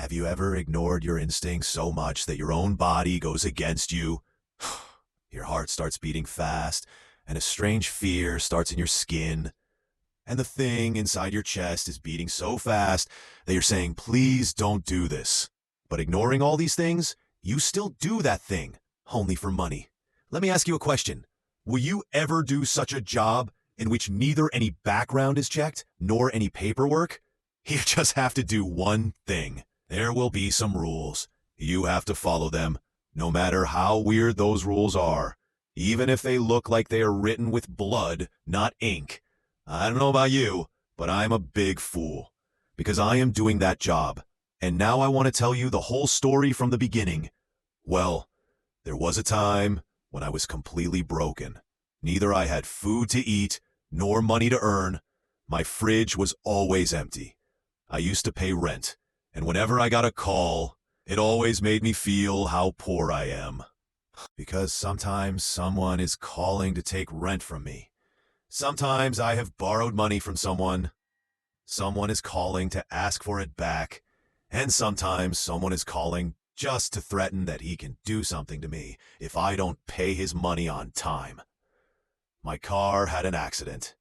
Have you ever ignored your instincts so much that your own body goes against you? Your heart starts beating fast, and a strange fear starts in your skin. And the thing inside your chest is beating so fast that you're saying, please don't do this. But ignoring all these things, you still do that thing, only for money. Let me ask you a question. Will you ever do such a job in which neither any background is checked, nor any paperwork? You just have to do one thing. There will be some rules. You have to follow them, no matter how weird those rules are, even if they look like they are written with blood, not ink. I don't know about you, but I'm a big fool, because I am doing that job. And now I want to tell you the whole story from the beginning. Well, there was a time when I was completely broken. Neither I had food to eat, nor money to earn. My fridge was always empty. I used to pay rent, and whenever I got a call, it always made me feel how poor I am. Because sometimes someone is calling to take rent from me. Sometimes I have borrowed money from someone. Someone is calling to ask for it back. And sometimes someone is calling just to threaten that he can do something to me if I don't pay his money on time. My car had an accident.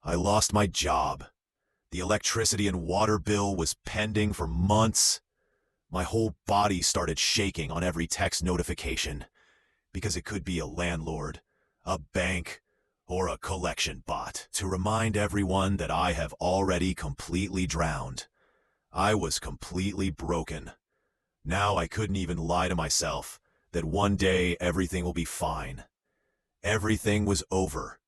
I lost my job. The electricity and water bill was pending for months. My whole body started shaking on every text notification, because it could be a landlord, a bank, or a collection bot to remind everyone that I have already completely drowned. I was completely broken. Now I couldn't even lie to myself that one day everything will be fine. Everything was over.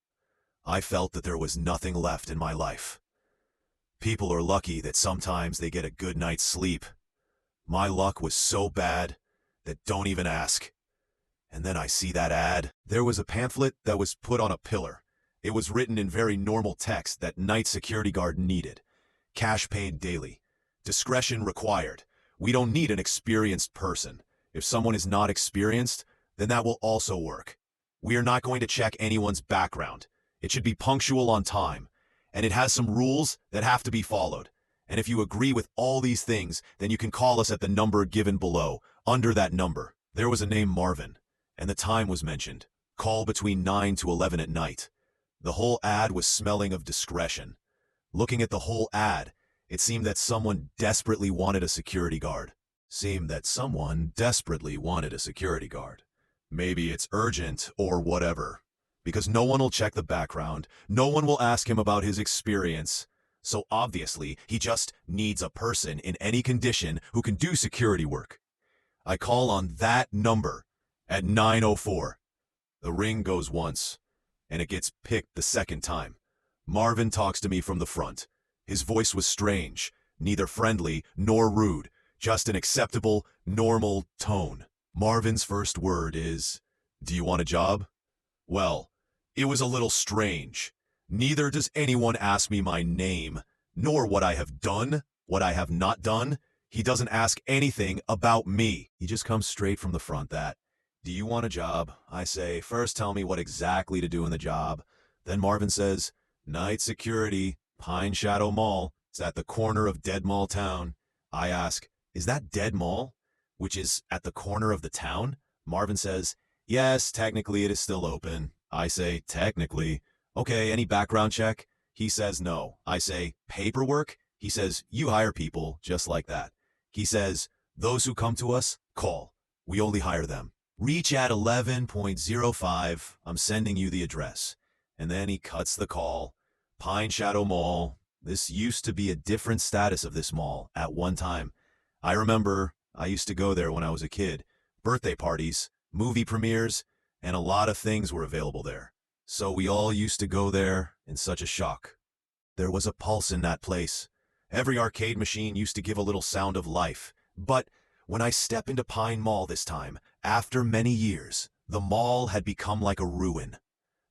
I felt that there was nothing left in my life. People are lucky that sometimes they get a good night's sleep. My luck was so bad that don't even ask. And then I see that ad. There was a pamphlet that was put on a pillar. It was written in very normal text that night security guard needed. Cash paid daily. Discretion required. We don't need an experienced person. If someone is not experienced, then that will also work. We are not going to check anyone's background. It should be punctual on time. And it has some rules that have to be followed. And if you agree with all these things, then you can call us at the number given below. Under that number, there was a name Marvin, and the time was mentioned. Call between 9 to 11 at night. The whole ad was smelling of discretion. Looking at the whole ad, it seemed that someone desperately wanted a security guard. Maybe it's urgent or whatever. Because no one will check the background, no one will ask him about his experience. So obviously, he just needs a person in any condition who can do security work. I call on that number at 9:04. The ring goes once, and it gets picked the second time. Marvin talks to me from the front. His voice was strange, neither friendly nor rude, just an acceptable, normal tone. Marvin's first word is, "Do you want a job?" Well, it was a little strange. Neither does anyone ask me my name, nor what I have done, what I have not done. He doesn't ask anything about me. He just comes straight from the front that, "Do you want a job?" I say, "First tell me what exactly to do in the job." Then Marvin says, "Night security, Pine Shadow Mall. It's at the corner of Dead Mall Town." I ask, "Is that Dead Mall, which is at the corner of the town?" Marvin says, "Yes, technically it is still open." I say, "Technically. Okay, any background check?" He says no. I say, "Paperwork?" He says, "You hire people just like that." He says, "Those who come to us, call. We only hire them. Reach at 11:05. I'm sending you the address." And then he cuts the call. Pine Shadow Mall. This used to be a different status of this mall at one time. I remember I used to go there when I was a kid. Birthday parties, movie premieres, and a lot of things were available there. So we all used to go there in such a shock. There was a pulse in that place. Every arcade machine used to give a little sound of life. But when I step into Pine Mall this time, after many years, the mall had become like a ruin.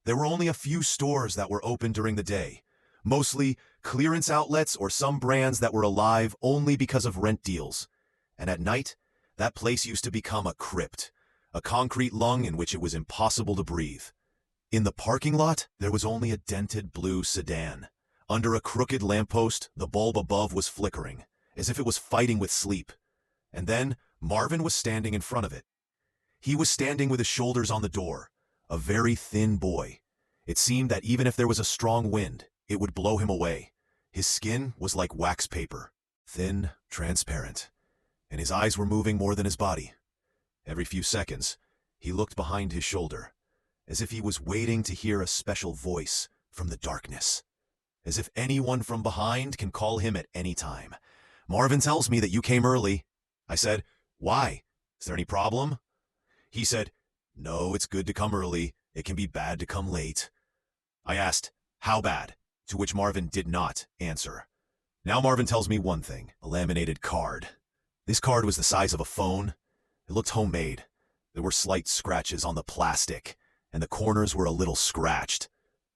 There were only a few stores that were open during the day, mostly clearance outlets or some brands that were alive only because of rent deals. And at night, that place used to become a crypt, a concrete lung in which it was impossible to breathe. In the parking lot, there was only a dented blue sedan. Under a crooked lamppost, the bulb above was flickering, as if it was fighting with sleep. And then Marvin was standing in front of it. He was standing with his shoulders on the door, a very thin boy. It seemed that even if there was a strong wind, it would blow him away. His skin was like wax paper, thin, transparent, and his eyes were moving more than his body. Every few seconds, he looked behind his shoulder, as if he was waiting to hear a special voice from the darkness. As if anyone from behind can call him at any time. "Marvin tells me that you came early." I said, "Why? Is there any problem?" He said, "No, it's good to come early. It can be bad to come late." I asked, "How bad?" To which Marvin did not answer. Now Marvin tells me one thing, a laminated card. This card was the size of a phone. It looked homemade. There were slight scratches on the plastic, and the corners were a little scratched.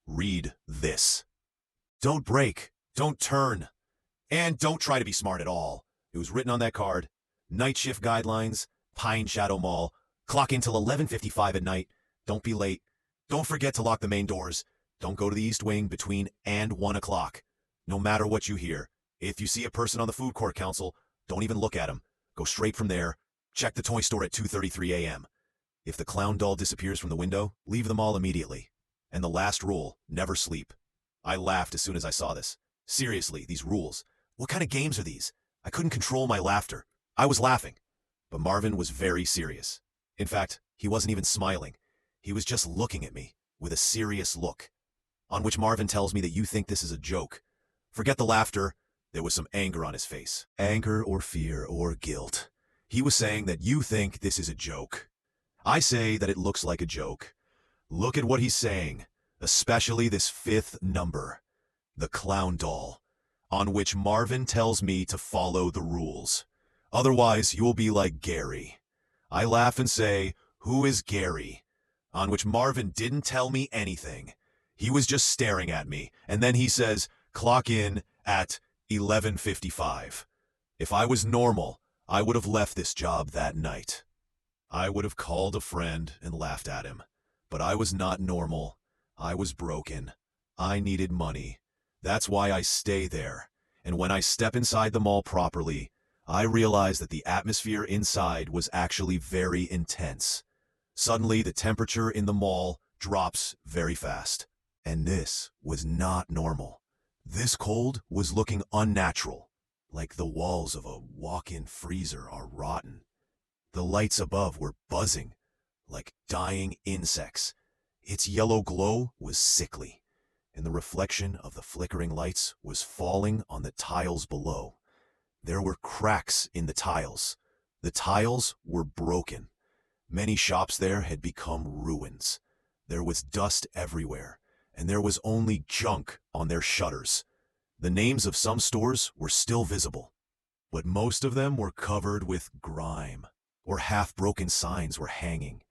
"Read this. Don't break, don't turn, and don't try to be smart at all." It was written on that card. Night shift guidelines, Pine Shadow Mall. Clock in till 11:55 at night. Don't be late. Don't forget to lock the main doors. Don't go to the East Wing between and 1 o'clock. No matter what you hear. If you see a person on the food court council, don't even look at him. Go straight from there. Check the toy store at 2:33 a.m. If the clown doll disappears from the window, leave the mall immediately. And the last rule, never sleep. I laughed as soon as I saw this. Seriously, these rules. What kind of games are these? I couldn't control my laughter. I was laughing. But Marvin was very serious. In fact, he wasn't even smiling. He was just looking at me with a serious look. On which Marvin tells me that you think this is a joke. Forget the laughter. There was some anger on his face. Anger or fear or guilt. He was saying that you think this is a joke. I say that it looks like a joke. Look at what he's saying, especially this 5th number, the clown doll, on which Marvin tells me to follow the rules. Otherwise, you'll be like Gary. I laugh and say, "Who is Gary?" On which Marvin didn't tell me anything. He was just staring at me, and then he says, "Clock in at 11:55. If I was normal, I would have left this job that night. I would have called a friend and laughed at him. But I was not normal. I was broken. I needed money. That's why I stay there. And when I step inside the mall properly, I realize that the atmosphere inside was actually very intense. Suddenly, the temperature in the mall drops very fast. And this was not normal. This cold was looking unnatural, like the walls of a walk-in freezer are rotten. The lights above were buzzing, like dying insects. Its yellow glow was sickly, and the reflection of the flickering lights was falling on the tiles below. There were cracks in the tiles. The tiles were broken. Many shops there had become ruins. There was dust everywhere, and there was only junk on their shutters. The names of some stores were still visible, but most of them were covered with grime, or half-broken signs were hanging.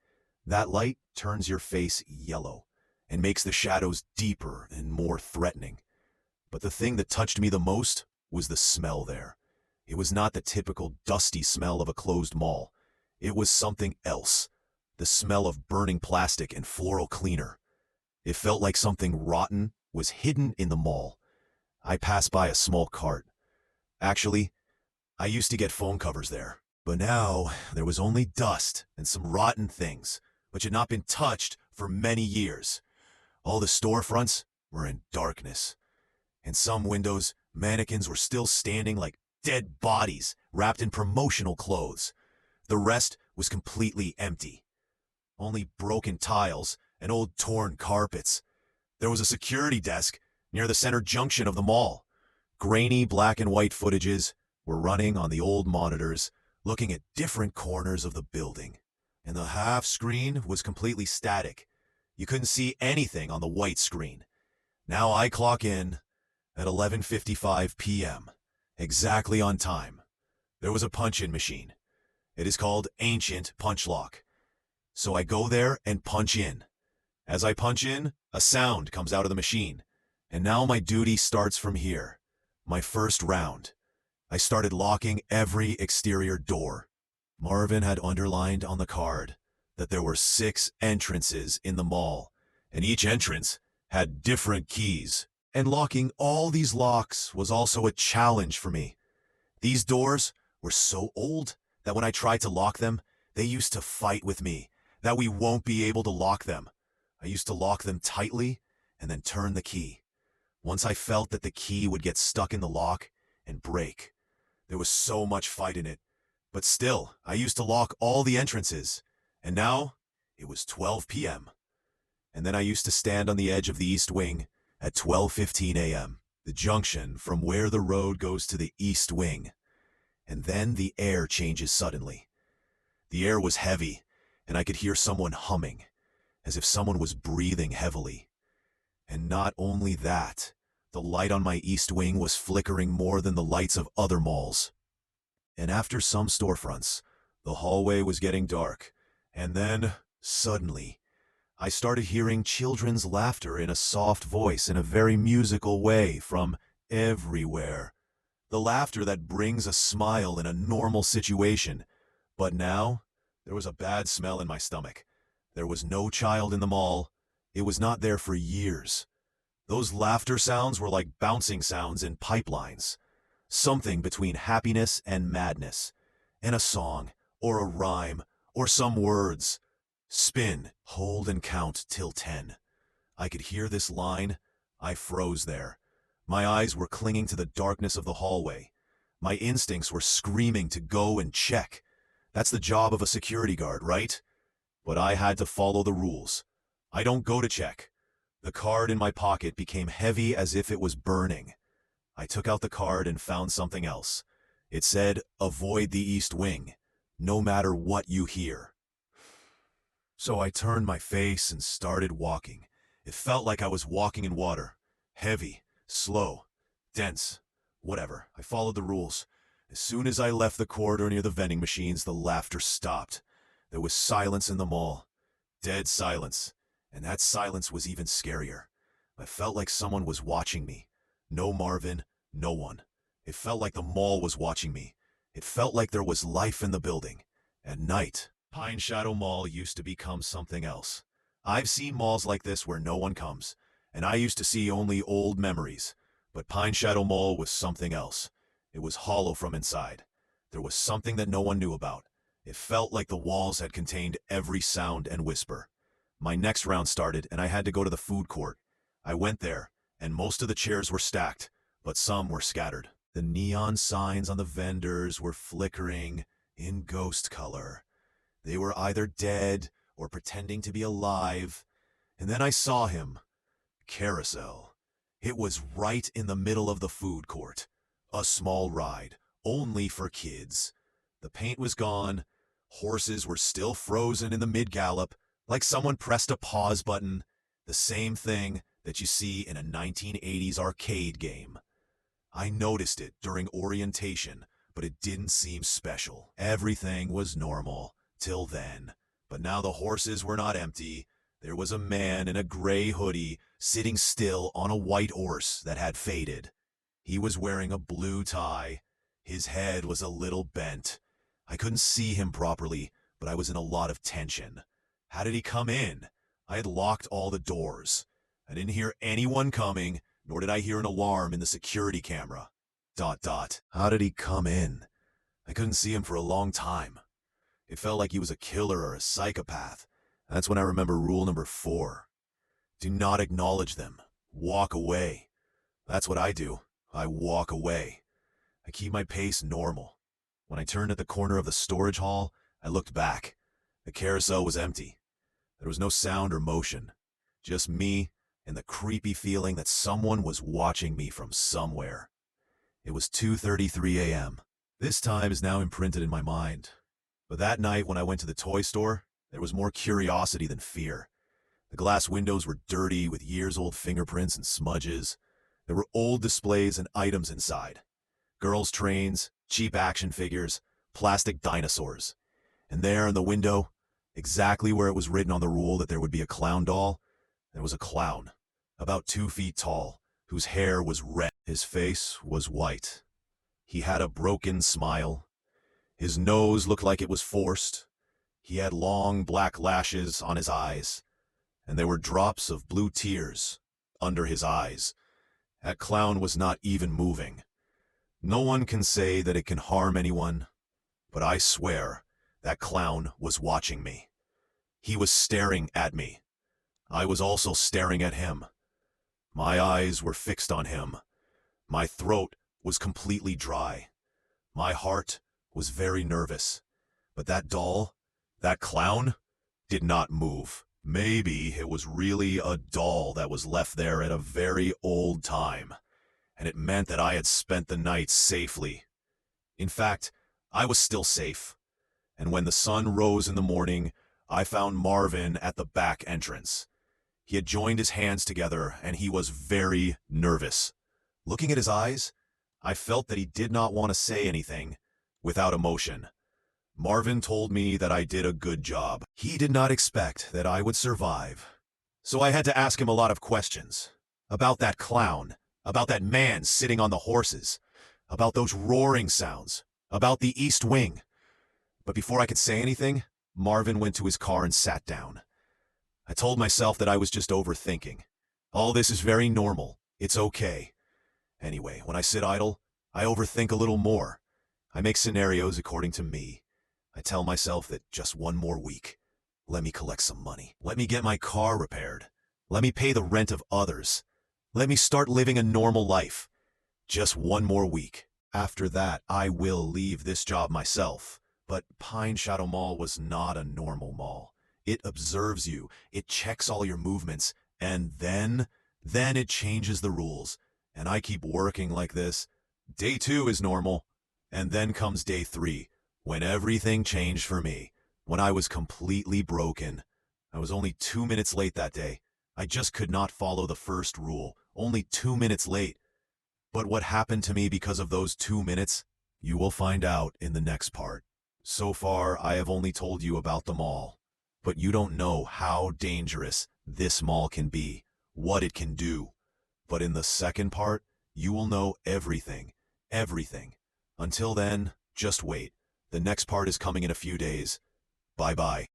That light turns your face yellow and makes the shadows deeper and more threatening. But the thing that touched me the most was the smell there. It was not the typical dusty smell of a closed mall. It was something else. The smell of burning plastic and floral cleaner. It felt like something rotten was hidden in the mall. I passed by a small cart. Actually, I used to get phone covers there. But now, there was only dust and some rotten things, which had not been touched for many years. All the storefronts were in darkness. In some windows, mannequins were still standing like dead bodies wrapped in promotional clothes. The rest was completely empty. Only broken tiles and old torn carpets. There was a security desk near the center junction of the mall. Grainy black and white footages were running on the old monitors, looking at different corners of the building. And the half screen was completely static. You couldn't see anything on the white screen. Now I clock in at 11:55 p.m., exactly on time. There was a punch-in machine. It is called Ancient Punch Lock. So I go there and punch in. As I punch in, a sound comes out of the machine. And now my duty starts from here. My first round. I started locking every exterior door. Marvin had underlined on the card that there were 6 entrances in the mall, and each entrance had different keys. And locking all these locks was also a challenge for me. These doors were so old that when I tried to lock them, they used to fight with me, that we won't be able to lock them. I used to lock them tightly and then turn the key. Once I felt that the key would get stuck in the lock and break. There was so much fight in it. But still, I used to lock all the entrances. And now, it was 12 p.m. And then I used to stand on the edge of the East Wing at 12:15 a.m., the junction from where the road goes to the East Wing. And then the air changes suddenly. The air was heavy, and I could hear someone humming, as if someone was breathing heavily. And not only that, the light on my East Wing was flickering more than the lights of other malls. And after some storefronts, the hallway was getting dark, and then, suddenly, I started hearing children's laughter in a soft voice in a very musical way from everywhere. The laughter that brings a smile in a normal situation. But now, there was a bad smell in my stomach. There was no child in the mall. It was not there for years. Those laughter sounds were like bouncing sounds in pipelines. Something between happiness and madness. And a song, or a rhyme, or some words. Spin, hold and count till 10. I could hear this line. I froze there. My eyes were clinging to the darkness of the hallway. My instincts were screaming to go and check. That's the job of a security guard, right? But I had to follow the rules. I don't go to check. The card in my pocket became heavy as if it was burning. I took out the card and found something else. It said, "Avoid the East Wing, no matter what you hear." So I turned my face and started walking. It felt like I was walking in water. Heavy, slow, dense, whatever. I followed the rules. As soon as I left the corridor near the vending machines, the laughter stopped. There was silence in the mall. Dead silence. And that silence was even scarier. I felt like someone was watching me. No Marvin, no one. It felt like the mall was watching me. It felt like there was life in the building. At night, Pine Shadow Mall used to become something else. I've seen malls like this where no one comes, and I used to see only old memories. But Pine Shadow Mall was something else. It was hollow from inside. There was something that no one knew about. It felt like the walls had contained every sound and whisper. My next round started, and I had to go to the food court. I went there, and most of the chairs were stacked, but some were scattered. The neon signs on the vendors were flickering in ghost color. They were either dead or pretending to be alive. And then I saw him. Carousel. It was right in the middle of the food court. A small ride, only for kids. The paint was gone. Horses were still frozen in the mid-gallop, like someone pressed a pause button. The same thing that you see in a 1980s arcade game. I noticed it during orientation, but it didn't seem special. Everything was normal, till then. But now the horses were not empty. There was a man in a gray hoodie sitting still on a white horse that had faded. He was wearing a blue tie. His head was a little bent. I couldn't see him properly, but I was in a lot of tension. How did he come in? I had locked all the doors. I didn't hear anyone coming, nor did I hear an alarm in the security camera. ... How did he come in? I couldn't see him for a long time. It felt like he was a killer or a psychopath. That's when I remember rule number 4. Do not acknowledge them. Walk away. That's what I do. I walk away. I keep my pace normal. When I turned at the corner of the storage hall, I looked back. The carousel was empty. There was no sound or motion. Just me and the creepy feeling that someone was watching me from somewhere. It was 2:33 a.m. This time is now imprinted in my mind. But that night when I went to the toy store, there was more curiosity than fear. The glass windows were dirty with years-old fingerprints and smudges. There were old displays and items inside. Girls' trains, cheap action figures, plastic dinosaurs. And there in the window, exactly where it was written on the rule that there would be a clown doll, there was a clown, about 2 feet tall, whose hair was red. His face was white. He had a broken smile. His nose looked like it was forced. He had long black lashes on his eyes, and there were drops of blue tears under his eyes. That clown was not even moving. No one can say that it can harm anyone, but I swear that clown was watching me. He was staring at me. I was also staring at him. My eyes were fixed on him. My throat was completely dry. My heart was very nervous. But that doll, that clown, did not move. Maybe it was really a doll that was left there at a very old time, and it meant that I had spent the night safely. In fact, I was still safe. And when the sun rose in the morning, I found Marvin at the back entrance. He had joined his hands together, and he was very nervous. Looking at his eyes, I felt that he did not want to say anything without emotion. Marvin told me that I did a good job. He did not expect that I would survive. So I had to ask him a lot of questions. About that clown, about that man sitting on the horses, about those roaring sounds, about the East Wing. But before I could say anything, Marvin went to his car and sat down. I told myself that I was just overthinking. All this is very normal. It's okay. Anyway, when I sit idle, I overthink a little more. I make scenarios according to me. I tell myself that just one more week. Let me collect some money. Let me get my car repaired. Let me pay the rent of others. Let me start living a normal life. Just one more week. After that, I will leave this job myself. But Pine Shadow Mall was not a normal mall. It observes you, it checks all your movements, and then it changes the rules. And I keep working like this. Day 2 is normal. And then comes day 3, when everything changed for me, when I was completely broken. I was only 2 minutes late that day. I just could not follow the first rule, only 2 minutes late. But what happened to me because of those 2 minutes, you will find out in the next part. So far, I have only told you about the mall. But you don't know how dangerous this mall can be, what it can do. But in the second part, you will know everything, everything. Until then, just wait. The next part is coming in a few days. Bye-bye.